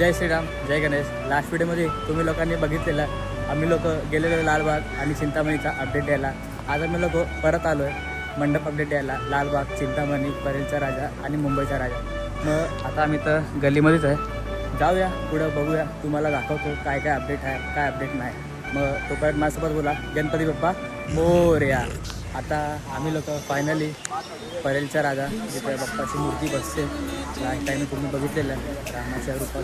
जय श्रीराम, जय Ganesh. Last व्हिडिओमध्ये तुम्ही लोकांनी बघितलेलं आम्ही लोक गेलेलो लालबाग आणि चिंतामणीचा अपडेट द्यायला. आज आम्ही लोक परत आलो आहे मंडप अपडेट द्यायला. लालबाग, चिंतामणी, परेलचा राजा आणि मुंबईचा राजा. मग आता आम्ही तर गल्लीमध्येच आहे. जाऊया पुढं, बघूया, तुम्हाला दाखवतो काय काय अपडेट आहे, काय अपडेट नाही. मग तोपर्यंत माझ्यासोबत बोला गणपती बाप्पा मोरया. आता आम्ही लोक फायनली परेलचा राजा जिथे बाप्पाची मूर्ती बसते. लास्ट टाईम तुम्ही बघितलेलं आहे रामाच्या रूपात,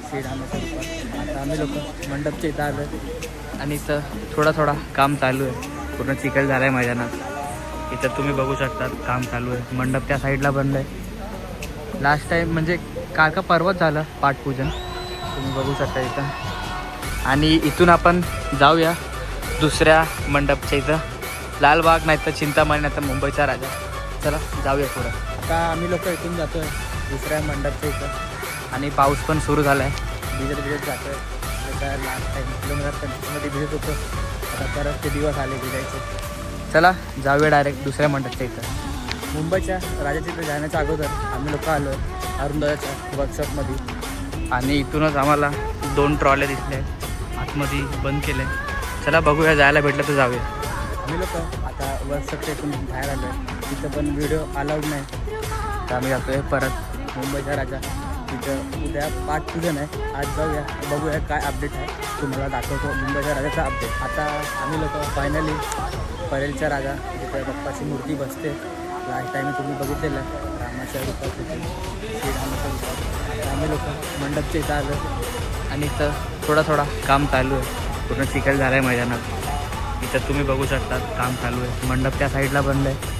श्रीरामाच्या रूपात. आता आम्ही लोक मंडपच्या इथं आलो आणि इथं थोडा काम चालू आहे. पूर्ण चिखल झाला आहे मैदानात. इथं तुम्ही बघू शकतात काम चालू आहे. मंडप त्या साईडला बनलं आहे. लास्ट टाईम म्हणजे काल का परवाच झालं पाठपूजन, तुम्ही बघू शकता इथं. आणि इथून आपण जाऊया दुसऱ्या मंडपच्या इथं, लालबाग नाही तर चिंतामणी नाही तर मुंबईचा राजा. चला जाऊया पुढं. आता आम्ही लोक इथून जातो आहे दुसऱ्या मंडपच्या इथं. आणि पाऊस पण सुरू झाला आहे. भिजत जातो आहे. त्याचा लास्ट टाईम 2025मध्ये भिजत होतो. आता परत ते दिवस आले भिजायचे. चला जाऊया डायरेक्ट दुसऱ्या मंडपच्या इथं. मुंबईच्या राजाच्या इथं जाण्याच्या अगोदर आम्ही लोक आलो आहे अरुणदादाच्या वर्कशॉपमध्ये. आणि इथूनच आम्हाला 2 ट्रॉल्या दिसल्या आहेत. आतमध्ये बंद केलं आहे. चला बघूया, जायला भेटलं तर जाऊया. आम्ही लोक आता वर्कशॉपच्या इथून बाहेर आलो आहे. तिथं पण व्हिडिओ अलाउड नाही. तर आम्ही जातो आहे परत मुंबईचा राजा. तिथं उद्या पाठपूजन आहे. आज जाऊया, बघूया काय अपडेट आहे, तुम्हाला दाखवतो मुंबईच्या राजाचा अपडेट. आता आम्ही लोक फायनली परेलचा राजा जिथे बाप्पाची मूर्ती बसते. लास्ट टाईम तुम्ही बघितलेलं आहे रामाच्या रूपात, श्रीरामाच्या रूपात. आता आम्ही लोक मंडपच्या इथं आलो आणि इथं थोडा काम चालू आहे. पूर्ण चिखल झाला आहे मैदानात. इथं तुम्ही बघू शकता काम चालू आहे. मंडप त्या साईडला बनलं आहे.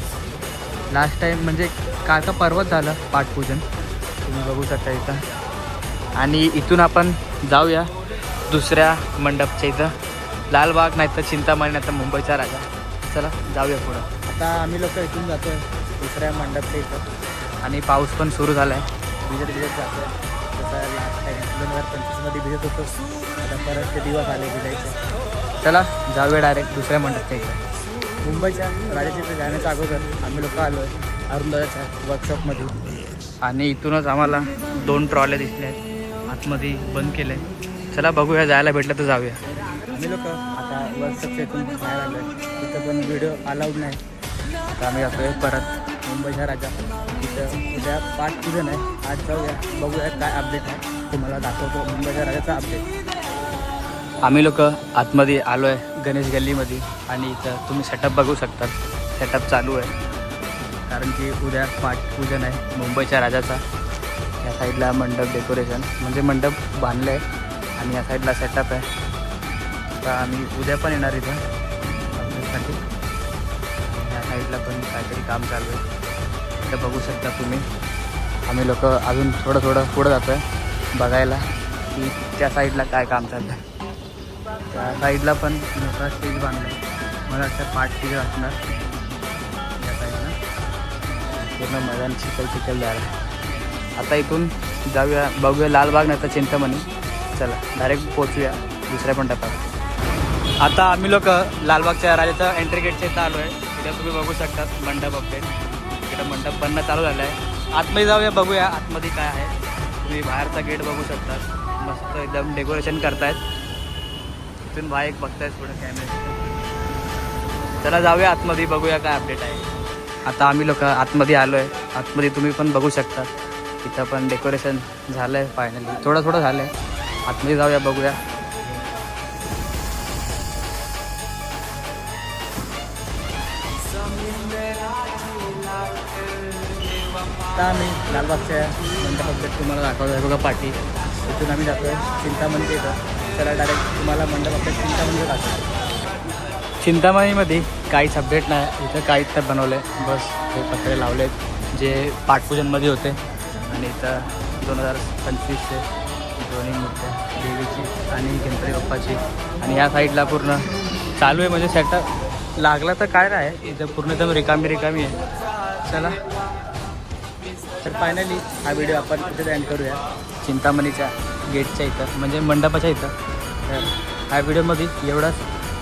लास्ट टाईम म्हणजे काल का परवाच झालं पाठपूजन, तुम्ही बघू शकता इथं. आणि इथून आपण जाऊया दुसऱ्या मंडपच्या इथं, लालबाग नाही तर चिंतामणी नाही तर मुंबईचा राजा. चला जाऊया पुढं. आता आम्ही लोक इथून जातो आहे दुसऱ्या मंडपच्या इथं. आणि पाऊस पण सुरू झाला आहे. भिजत जातो आहे. जसं लास्ट टाईम 2025मध्ये भिजत होतो. आता परत ते दिवस आले भिजायचे. चला जाऊया डायरेक्ट दुसऱ्या मंडपच्या इथं. मुंबईच्या राजाच्या इथं जाण्याच्या अगोदर आम्ही लोक आलो आहे अरुणदादाच्या वर्कशॉपमध्ये. आणि इथूनच आम्हाला 2 ट्रॉल्या दिसल्या आहेत. आतमध्ये बंद केलं आहे. चला बघूया, जायला भेटलं तर जाऊया. आम्ही लोक आता वर्कशॉपच्या इथून बाहेर आलो आहे. तिथं पण व्हिडिओ अलाउड नाही. तर आम्ही जातो आहे परत मुंबईचा राजा. तिथं उद्या पाठपूजन आहे. आज जाऊया, बघूया काय अपडेट आहे, तुम्हाला दाखवतो मुंबईच्या राजाचा अपडेट. आम्ही लोक आतमध्ये आलो आहे गणेश गल्लीमध्ये. आणि इथं तुम्ही सेटअप बघू शकता. सेटअप चालू आहे कारण की उद्या पाठपूजन आहे मुंबईच्या राजाचा. या साईडला मंडप डेकोरेशन म्हणजे मंडप बांधलं आहे आणि या साईडला सेटअप आहे. आता आम्ही उद्या पण येणार इथं अपडेटसाठी. या साईडला पण काहीतरी काम चालू आहे. इथं बघू शकता तुम्ही. आम्ही लोक अजून थोडं पुढं जातो आहे बघायला की त्या साईडला काय काम चाललं आहे. त्या साईडला पण मोठा स्टेज बांधला आहे. मला वाटतं पाठपूजन असणार. त्या साईडला पूर्ण मैदान चिखल झाला. आता इथून जाऊया, बघूया लालबाग नाही तर चिंतामणी. चला डायरेक्ट पोचूया दुसऱ्या मंडपात. आता आम्ही लोक लालबागच्या राजाच्या एंट्री गेटच्या इथं आलो आहे. तिथं तुम्ही बघू शकता मंडप अपडेट. इकडं मंडप बनणं चालू झालं आहे. आतमध्ये जाऊया, बघूया आतमध्ये काय आहे. तुम्ही बाहेरचा गेट बघू शकता. मस्त एकदम डेकोरेशन करतायत. इथून बाहेर बघतायत पुढं कॅमेरा. चला जाऊया आतमध्ये, बघूया काय अपडेट आहे. आता आम्ही लोक आतमध्ये आलो आहे. आतमध्ये तुम्ही पण बघू शकता. इथं पण डेकोरेशन झालं आहे फायनली. थोडं झालं आहे. आतमध्ये जाऊया, बघूया. आता आम्ही लालबागच्या मंडप अपडेट तुम्हाला दाखवतो आहे. बघा पाठी इथून आम्ही जातो आहे चिंतामणीच्या इथं. चला डायरेक्ट तुम्हाला मंडप अपडेट चिंतामणीचं दाखवतो. चिंतामणीमध्ये काहीच अपडेट नाही. इथं काहीच तर बनवलं आहे. बस हे पत्रे लावले आहेत जे पाठपूजनमध्ये होते. आणि इथं 2025चे दोन्ही मूर्त्या, देवीची आणि गणपती बाप्पाची. आणि या साईडला पूर्ण चालू आहे म्हणजे सेटअप लागला तर काय नाही. इथं पूर्ण एकदम रिकामी आहे. चला तर फायनली हा व्हिडिओ आपण इथे एंड करूया चिंतामणीच्या गेटच्या इथं म्हणजे मंडपाच्या इथं. तर ह्या व्हिडिओमध्ये एवढंच.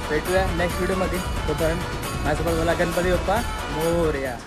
भेटूया नेक्स्ट व्हिडिओमध्ये. तोपर्यंत माझ्यासोबत बोला गणपती बाप्पा मोरया.